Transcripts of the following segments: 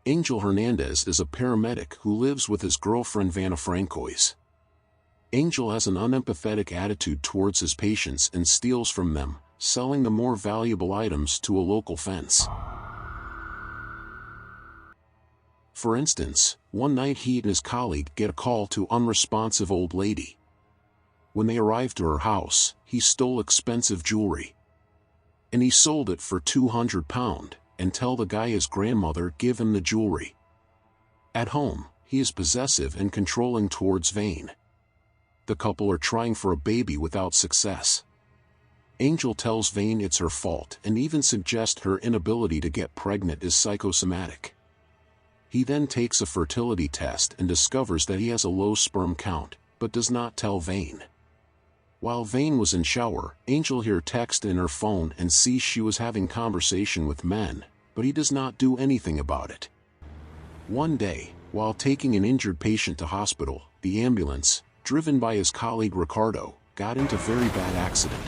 Angel Hernandez is a paramedic who lives with his girlfriend Vanna Francois. Angel has an unempathetic attitude towards his patients and steals from them, selling the more valuable items to a local fence. For instance, one night he and his colleague get a call to unresponsive old lady. When they arrive to her house, he stole expensive jewelry. And he sold it for £200, and tell the guy his grandmother give him the jewelry. At home, he is possessive and controlling towards Vane. The couple are trying for a baby without success. Angel tells Vane it's her fault and even suggests her inability to get pregnant is psychosomatic. He then takes a fertility test and discovers that he has a low sperm count, but does not tell Vane. While Vane was in shower, Angel hears text in her phone and sees she was having conversation with men, but he does not do anything about it. One day, while taking an injured patient to hospital, the ambulance, driven by his colleague Ricardo, got into very bad accident.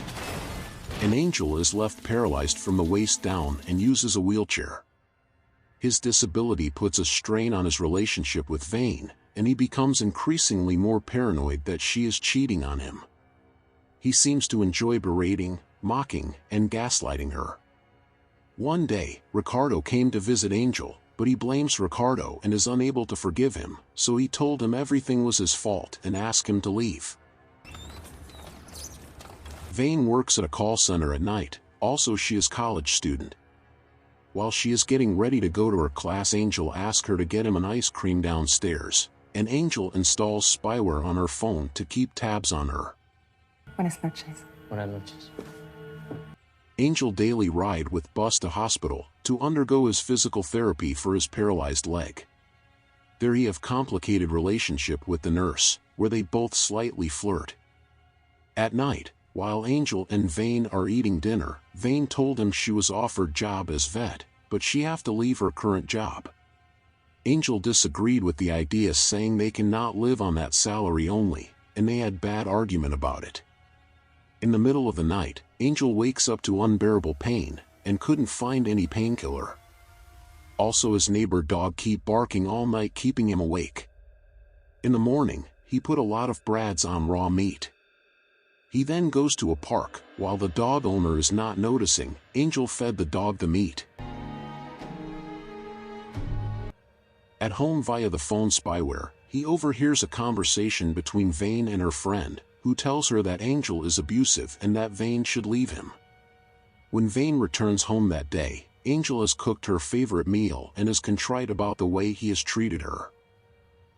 And Angel is left paralyzed from the waist down and uses a wheelchair. His disability puts a strain on his relationship with Vane, and he becomes increasingly more paranoid that she is cheating on him. He seems to enjoy berating, mocking, and gaslighting her. One day, Ricardo came to visit Angel, but he blames Ricardo and is unable to forgive him, so he told him everything was his fault and asked him to leave. Vane works at a call center at night, also she is a college student. While she is getting ready to go to her class, Angel asks her to get him an ice cream downstairs, and Angel installs spyware on her phone to keep tabs on her. Buenas noches. Buenas noches. Angel daily ride with bus to hospital to undergo his physical therapy for his paralyzed leg. There he have complicated relationship with the nurse, where they both slightly flirt. At night, while Angel and Vane are eating dinner, Vane told him she was offered job as vet, but she have to leave her current job. Angel disagreed with the idea, saying they cannot live on that salary only, and they had bad argument about it. In the middle of the night, Angel wakes up to unbearable pain, and couldn't find any painkiller. Also his neighbor dog keep barking all night, keeping him awake. In the morning, he put a lot of brads on raw meat. He then goes to a park, while the dog owner is not noticing. Angel fed the dog the meat. At home via the phone spyware, he overhears a conversation between Vane and her friend, who tells her that Angel is abusive and that Vane should leave him. When Vane returns home that day, Angel has cooked her favorite meal and is contrite about the way he has treated her.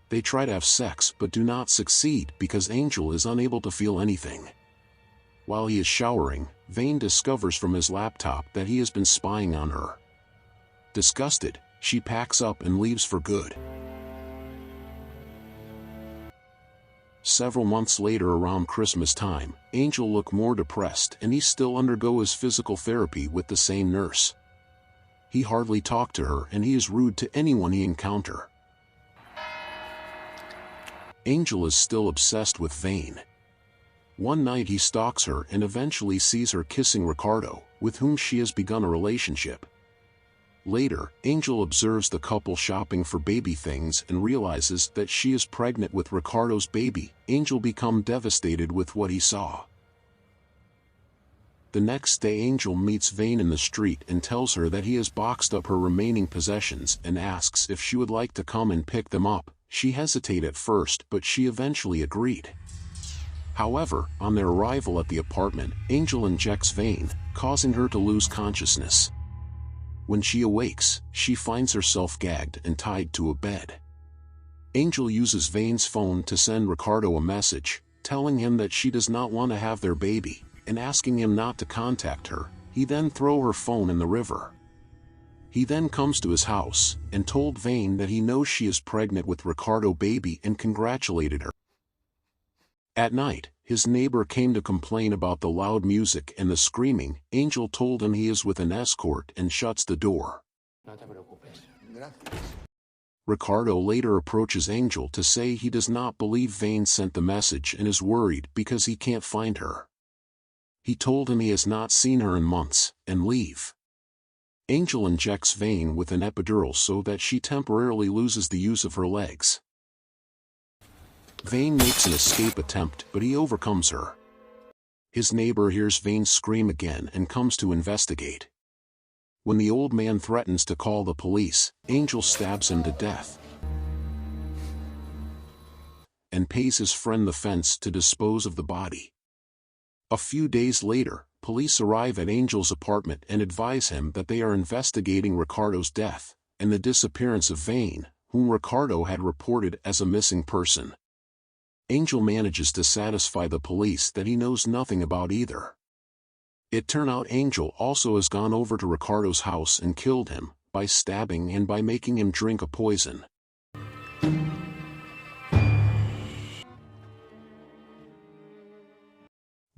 They try to have sex but do not succeed because Angel is unable to feel anything. While he is showering, Vane discovers from his laptop that he has been spying on her. Disgusted, she packs up and leaves for good. Several months later, around Christmas time, Angel look more depressed and he still undergo his physical therapy with the same nurse. He hardly talk to her and he is rude to anyone he encounter. Angel is still obsessed with Vane. One night he stalks her and eventually sees her kissing Ricardo, with whom she has begun a relationship. Later, Angel observes the couple shopping for baby things and realizes that she is pregnant with Ricardo's baby. Angel becomes devastated with what he saw. The next day Angel meets Vane in the street and tells her that he has boxed up her remaining possessions and asks if she would like to come and pick them up. She hesitated at first, but she eventually agreed. However, on their arrival at the apartment, Angel injects Vane, causing her to lose consciousness. When she awakes, she finds herself gagged and tied to a bed. Angel uses Vane's phone to send Ricardo a message, telling him that she does not want to have their baby, and asking him not to contact her. He then throws her phone in the river. He then comes to his house, and told Vane that he knows she is pregnant with Ricardo baby and congratulated her. At night, his neighbor came to complain about the loud music and the screaming. Angel told him he is with an escort and shuts the door. No te preocupes. Ricardo later approaches Angel to say he does not believe Vane sent the message and is worried because he can't find her. He told him he has not seen her in months, and leave. Angel injects Vane with an epidural so that she temporarily loses the use of her legs. Vane makes an escape attempt, but he overcomes her. His neighbor hears Vane scream again and comes to investigate. When the old man threatens to call the police, Angel stabs him to death and pays his friend the fence to dispose of the body. A few days later, police arrive at Angel's apartment and advise him that they are investigating Ricardo's death and the disappearance of Vane, whom Ricardo had reported as a missing person. Angel manages to satisfy the police that he knows nothing about either. It turns out Angel also has gone over to Ricardo's house and killed him, by stabbing and by making him drink a poison.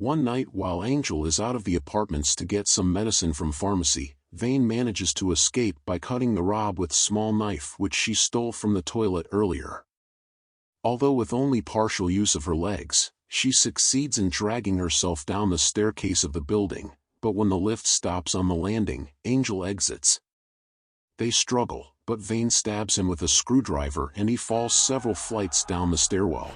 One night while Angel is out of the apartments to get some medicine from pharmacy, Vane manages to escape by cutting the Rob with small knife which she stole from the toilet earlier. Although with only partial use of her legs, she succeeds in dragging herself down the staircase of the building, but when the lift stops on the landing, Angel exits. They struggle, but Vane stabs him with a screwdriver and he falls several flights down the stairwell.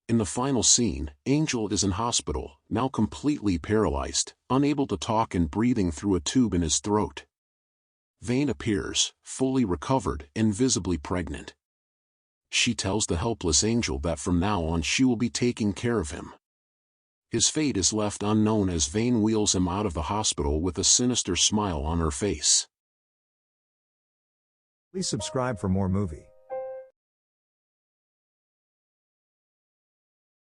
In the final scene, Angel is in hospital, now completely paralyzed, unable to talk and breathing through a tube in his throat. Vane appears, fully recovered and visibly pregnant. She tells the helpless Angel that from now on she will be taking care of him. His fate is left unknown as Vane wheels him out of the hospital with a sinister smile on her face. Please subscribe for more movie